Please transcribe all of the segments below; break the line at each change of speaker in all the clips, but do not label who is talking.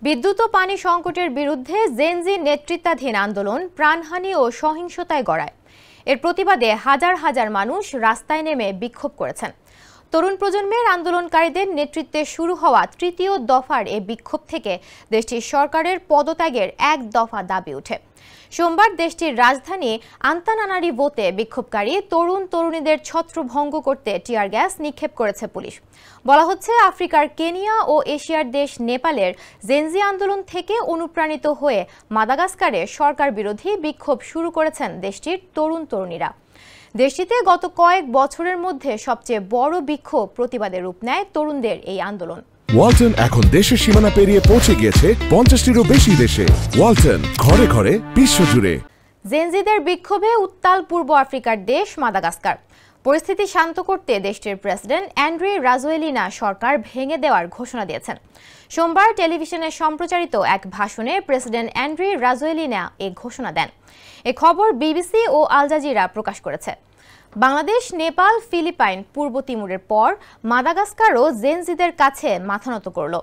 বিদ্যুৎ ও পানি সংকটের বিরুদ্ধে জেনজি নেতৃত্বাধীন আন্দোলন প্রাণহানি ও সহিংসতায় গড়ায়। এর প্রতিবাদে হাজার হাজার মানুষ রাস্তায় নেমে বিক্ষোভ করেছেন। তরুণ প্রজন্মের আন্দোলনকারীদের নেতৃত্বে শুরু হওয়া তৃতীয় দফার এই বিক্ষোভ থেকে দেশটির সরকারের পদত্যাগের এক দফা দাবি ওঠে। সোমবার দেশটির রাজধানী আন্তানানারিভোতে বিক্ষোভকারী তরুণ তরুণীদের ছত্রভঙ্গ করতে টিয়ার গ্যাস নিক্ষেপ করেছে পুলিশ। বলা হচ্ছে, আফ্রিকার কেনিয়া ও এশিয়ার দেশ নেপালের জেনজি আন্দোলন থেকে অনুপ্রাণিত হয়ে মাদাগাস্কারে সরকার বিরোধী বিক্ষোভ শুরু করেছেন দেশটির তরুণ তরুণীরা। দেশটিতে গত কয়েক বছরের মধ্যে সবচেয়ে বড় বিক্ষোভ প্রতিবাদের রূপ নেয় তরুণদের এই আন্দোলন।
ওয়ালটন এখন দেশের সীমানা পেরিয়ে পৌঁছে গিয়েছে 50টিরও বেশি দেশে। ওয়ালটন, ঘরে ঘরে বিশ্বজুড়ে।
জেনজিদের বিক্ষোভে উত্তাল পূর্ব আফ্রিকার দেশ মাদাগাস্কার। পরিস্থিতি শান্ত করতে দেশটির প্রেসিডেন্ট অ্যান্ড্রি রাজোয়েলিনা সরকার ভেঙে দেওয়ার ঘোষণা দিয়েছেন। সোমবার টেলিভিশনে সম্প্রচারিত এক ভাষণে প্রেসিডেন্ট অ্যান্ড্রি রাজোয়েলিনা এ ঘোষণা দেন। এ খবর বিবিসি ও আল জাজিরা প্রকাশ করেছে। বাংলাদেশ, নেপাল, ফিলিপাইন, পূর্ব তিমুরের পর মাদাগাস্কারও জেনজিদের কাছে মাথা নত করল।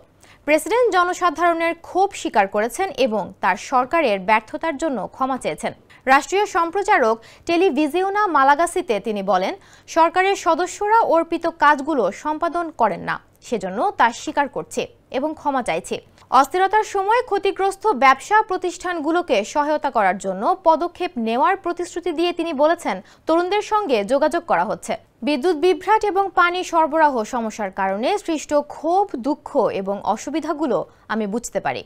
প্রেসিডেন্ট জনসাধারণের ক্ষোভ স্বীকার করেছেন এবং তার সরকারের ব্যর্থতার জন্য ক্ষমা চেয়েছেন। রাষ্ট্রীয় সম্প্রচারক টেলিভিজিওনা মালাগাসিতে তিনি বলেন, সরকারের সদস্যরা অর্পিত কাজগুলো সম্পাদন করেন না, সেজন্য তা স্বীকার করছে এবং ক্ষমা চাইছে। অস্থিরতার সময় ক্ষতিগ্রস্ত ব্যবসা প্রতিষ্ঠানগুলোকে সহায়তা করার জন্য পদক্ষেপ নেওয়ার প্রতিশ্রুতি দিয়ে তিনি বলেছেন, তরুণদের সঙ্গে যোগাযোগ করা হচ্ছে। বিদ্যুৎ বিভ্রাট এবং পানি সরবরাহ সমস্যার কারণে সৃষ্ট ক্ষোভ, দুঃখ এবং অসুবিধাগুলো আমি বুঝতে পারি।